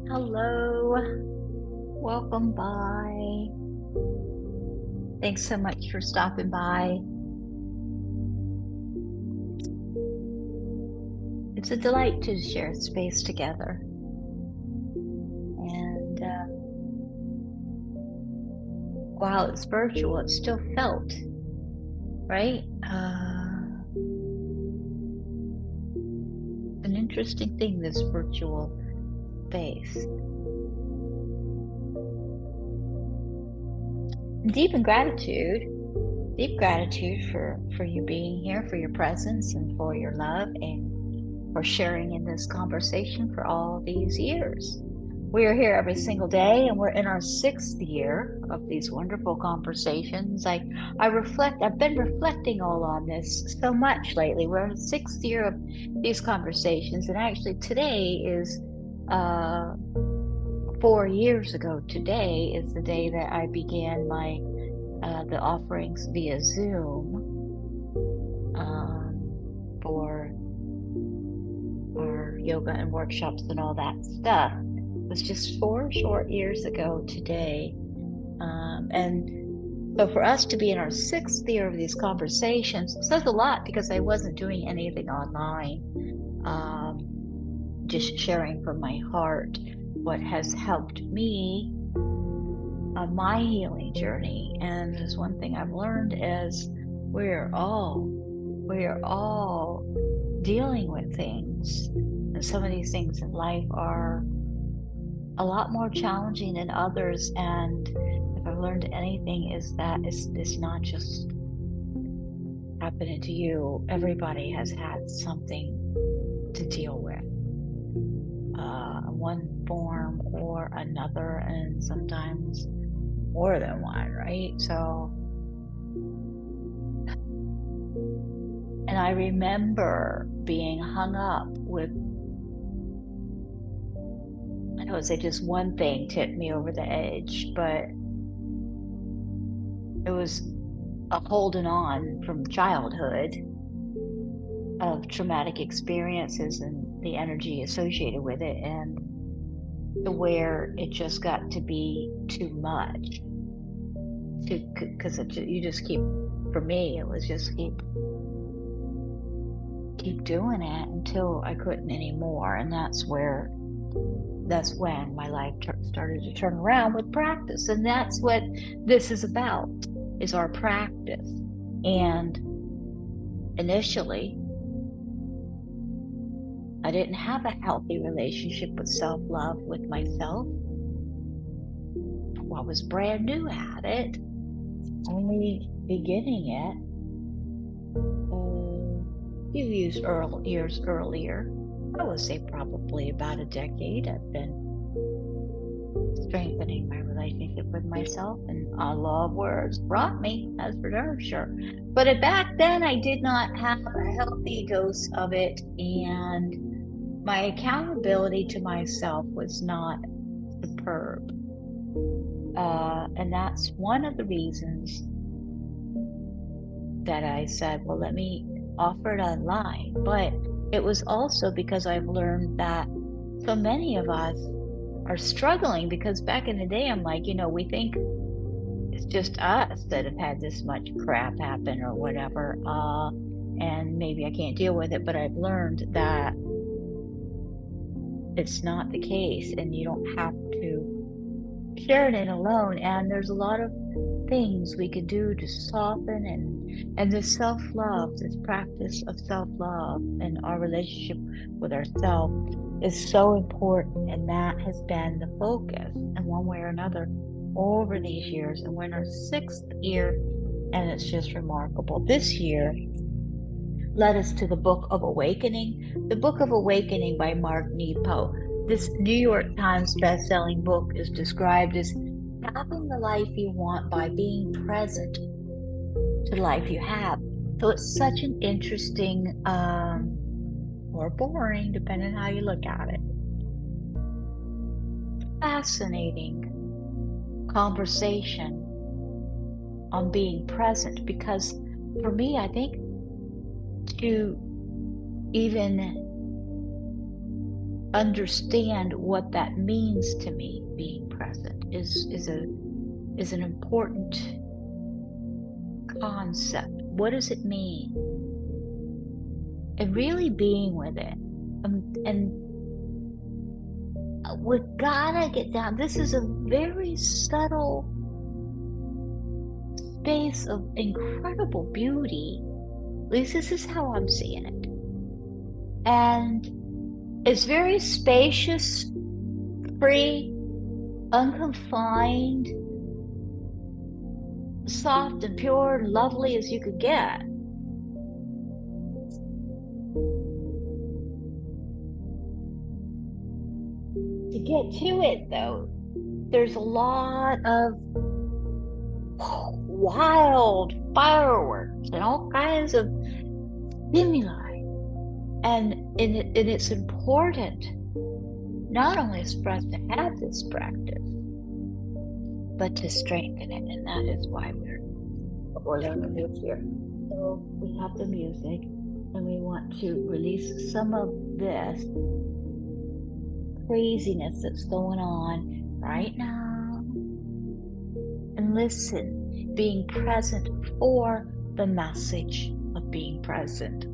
Hello, welcome by. Thanks so much for stopping by. It's a delight to share space together. And while it's virtual, it's still felt, right? An interesting thing, this virtual space. Deep gratitude for you being here, for your presence, and for your love, and for sharing in this conversation for all these years. We are here every single day, and we're in our 6th year of these wonderful conversations. I've been reflecting all on this so much lately. We're in the 6th year of these conversations, and actually today is 4 years ago. Today is the day that I began the offerings via Zoom for our yoga and workshops and all that stuff. It was just 4 short years ago today. And so for us to be in our 6th year of these conversations says a lot, because I wasn't doing anything online, just sharing from my heart what has helped me on my healing journey. And there's one thing I've learned is we're all dealing with things, and some of these things in life are a lot more challenging than others. And if I've learned anything, is that it's not just happening to you. Everybody has had something to deal with, one form or another, and sometimes more than one, right? So, and I remember being hung up with, I don't say just one thing tipped me over the edge, but it was a holding on from childhood of traumatic experiences and the energy associated with it, and to where it just got to be too much. Because you just keep, for me, it was just keep doing it until I couldn't anymore. And that's when my life started to turn around with practice. And that's what this is about, is our practice. And initially, I didn't have a healthy relationship with self-love with myself. I was brand new at it, only beginning it a few years earlier. I would say probably about a decade. I've been strengthening my relationship with myself, and I love where it's brought me, that's for darn sure. But back then, I did not have a healthy dose of it, and my accountability to myself was not superb. And that's one of the reasons that I said, well, let me offer it online. But it was also because I've learned that so many of us are struggling, because back in the day, I'm like, we think it's just us that have had this much crap happen or whatever. And maybe I can't deal with it, but I've learned that it's not the case, and you don't have to share it in alone. And there's a lot of things we can do to soften, and this self-love, this practice of self-love and our relationship with ourselves is so important. And that has been the focus in one way or another over these years. And we're in our 6th year, and it's just remarkable. This year led us to the Book of Awakening. The Book of Awakening by Mark Nepo. This New York Times best-selling book is described as having the life you want by being present to the life you have. So it's such an interesting, or boring, depending on how you look at it, fascinating conversation on being present. Because for me, I think to even understand what that means to me. Being present is an important concept. What does it mean? And really being with it. And we gotta get down. This is a very subtle space of incredible beauty. At least this is how I'm seeing it. And it's very spacious, free, unconfined, soft and pure and lovely as you could get. To get to it, though, there's a lot of wild fireworks and all kinds of stimuli. And it's important not only for us to have this practice, but to strengthen it. And that is why we're learning this here. So we have the music, and we want to release some of this craziness that's going on right now. And listen, being present for the message of being present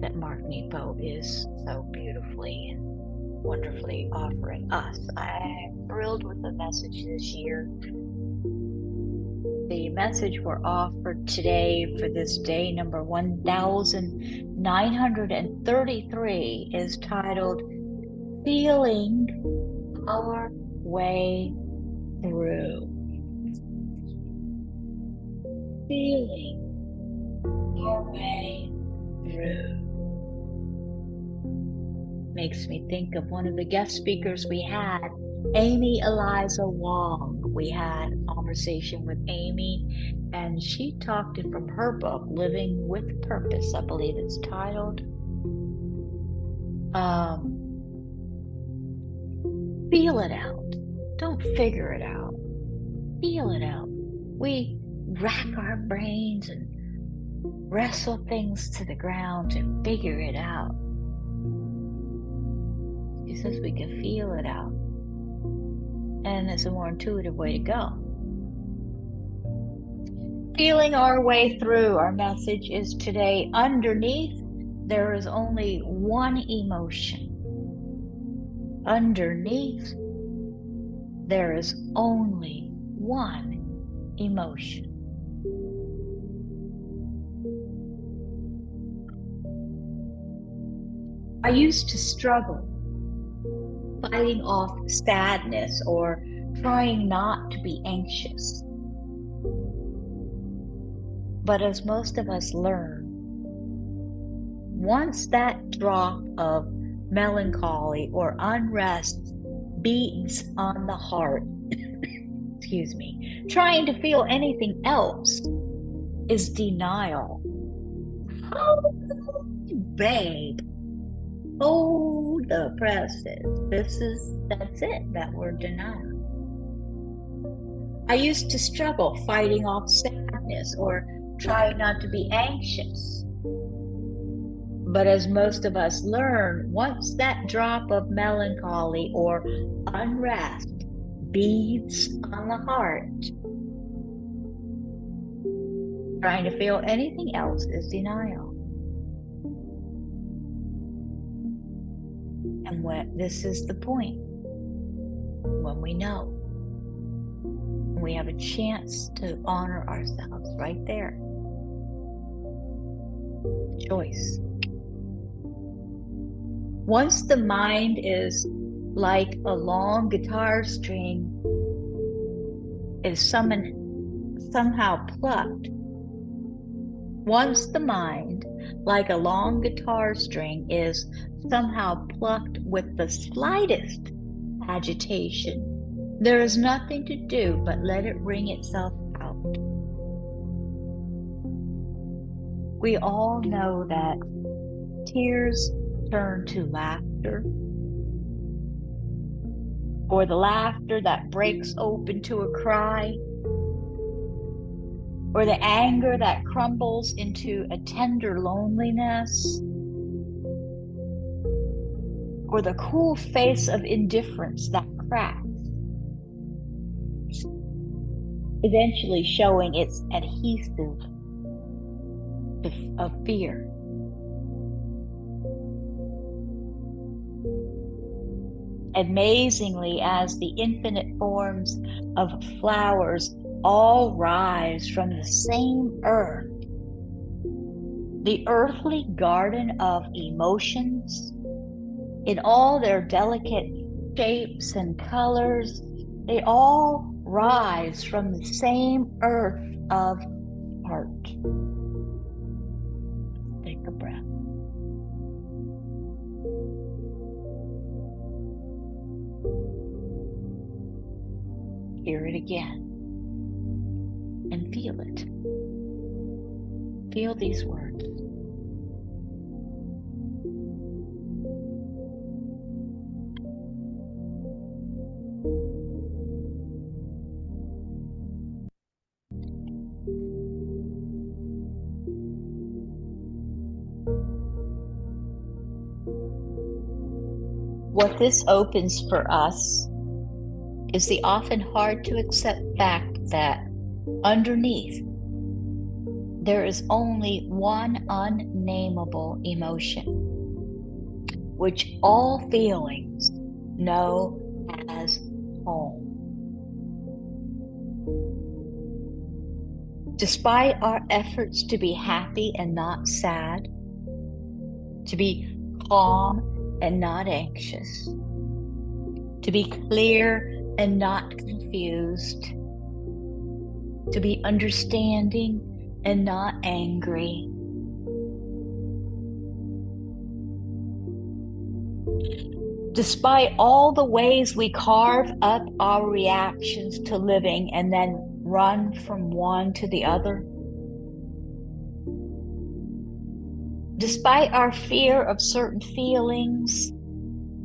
that Mark Nepo is so beautifully and wonderfully offering us. I'm thrilled with the message this year. The message we're offered today for this day number 1933 is titled Feeling Our Way Through. Feeling our way through. Makes me think of one of the guest speakers we had, Amy Eliza Wong. We had a conversation with Amy, and she talked from her book, Living with Purpose, I believe it's titled. Feel it out. Don't figure it out. Feel it out. We rack our brains and wrestle things to the ground to figure it out. She says we can feel it out. And it's a more intuitive way to go. Feeling our way through. Our message is today, underneath, there is only one emotion. Underneath, there is only one emotion. I used to struggle fighting off sadness or trying not to be anxious. But as most of us learn, once that drop of melancholy or unrest beats on the heart, excuse me, trying to feel anything else is denial. Oh, babe. Oh, the presses. That's it, that word denial. I used to struggle fighting off sadness or trying not to be anxious. But as most of us learn, once that drop of melancholy or unrest beads on the heart, trying to feel anything else is denial. And this is the point, when we know, we have a chance to honor ourselves right there. Choice. Once the mind is like a long guitar string is somehow plucked. Once the mind, like a long guitar string, is somehow plucked with the slightest agitation, there is nothing to do but let it wring itself out. We all know that tears turn to laughter, or the laughter that breaks open to a cry, or the anger that crumbles into a tender loneliness, or the cool face of indifference that cracks, eventually showing its adhesive of fear. Amazingly, as the infinite forms of flowers all rise from the same earth, the earthly garden of emotions, in all their delicate shapes and colors, they all rise from the same earth of heart. Take a breath. Hear it again and feel it. Feel these words. What this opens for us is the often hard to accept fact that underneath there is only one unnameable emotion, which all feelings know as home. Despite our efforts to be happy and not sad, to be calm and not anxious, to be clear and not confused, to be understanding and not angry, despite all the ways we carve up our reactions to living and then run from one to the other, despite our fear of certain feelings,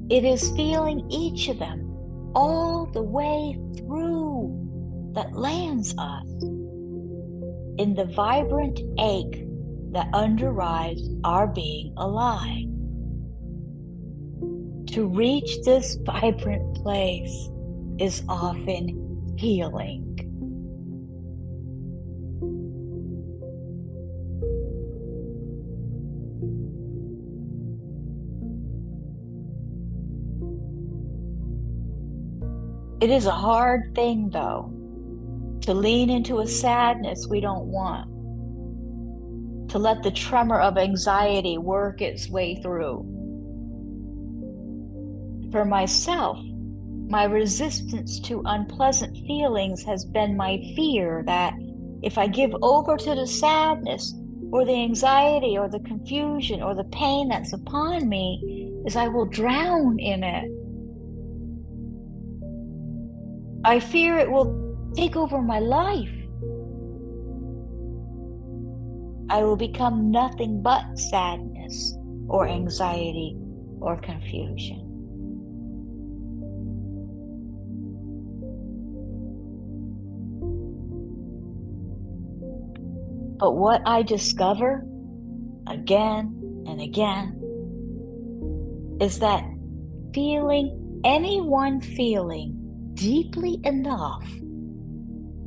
it is feeling each of them all the way through that lands us in the vibrant ache that underlies our being alive. To reach this vibrant place is often healing. It is a hard thing, though, to lean into a sadness we don't want, to let the tremor of anxiety work its way through. For myself, my resistance to unpleasant feelings has been my fear that if I give over to the sadness or the anxiety or the confusion or the pain that's upon me, is I will drown in it. I fear it will take over my life. I will become nothing but sadness or anxiety or confusion. But what I discover again and again is that feeling any one feeling deeply enough,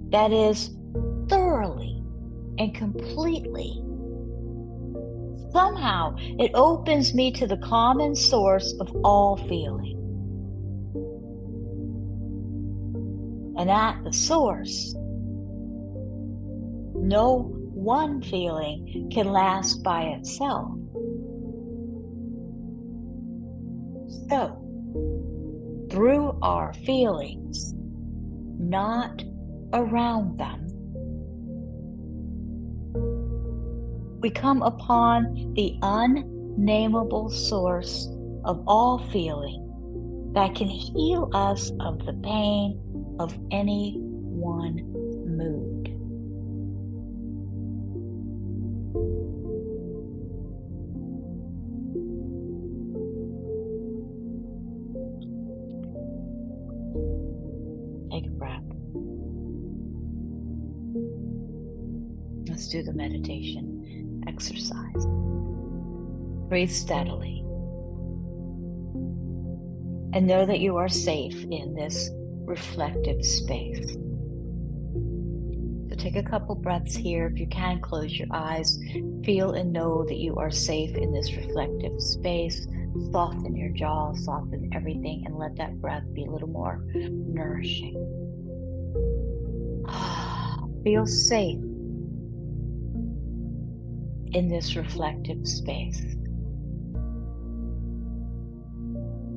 that is, thoroughly and completely, somehow it opens me to the common source of all feeling. And at the source, no one feeling can last by itself. So, through our feelings, not around them, we come upon the unnameable source of all feeling that can heal us of the pain of any one mood. Take a breath. Let's do the meditation exercise. Breathe steadily. And know that you are safe in this reflective space. So take a couple breaths here. If you can, close your eyes. Feel and know that you are safe in this reflective space. Soften your jaw, soften everything, and let that breath be a little more nourishing. Feel safe in this reflective space.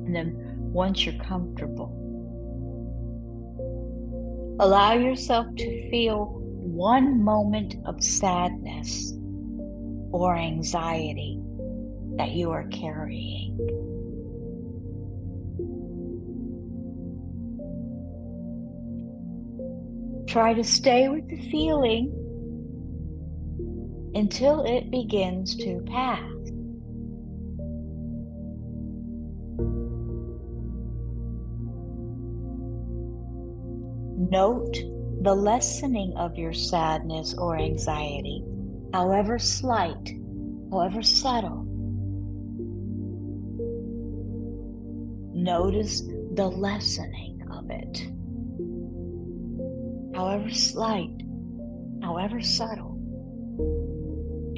And then once you're comfortable, allow yourself to feel one moment of sadness or anxiety that you are carrying. Try to stay with the feeling until it begins to pass. Note the lessening of your sadness or anxiety, however slight, however subtle. Notice the lessening of it, however slight, however subtle.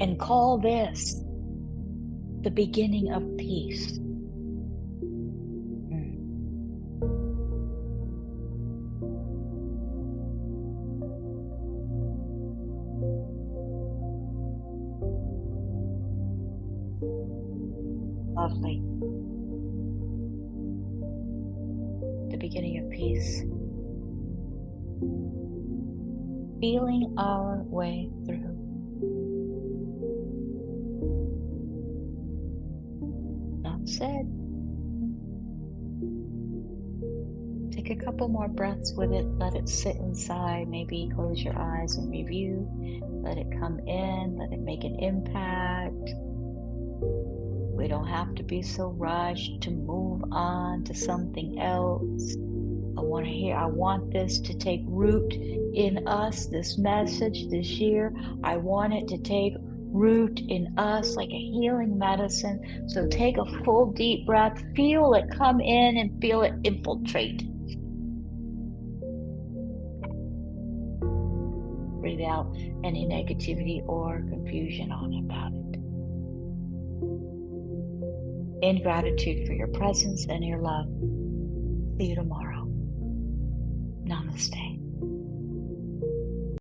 And call this the beginning of peace. Lovely. The beginning of peace. Feeling our way through. Not said. Take a couple more breaths with it. Let it sit inside. Maybe close your eyes and review. Let it come in. Let it make an impact. We don't have to be so rushed to move on to something else. I want this to take root in us, this message this year. I want it to take root in us like a healing medicine. So take a full deep breath, feel it come in and feel it infiltrate. Breathe out any negativity or confusion on about it. In gratitude for your presence and your love. See you tomorrow. Namaste.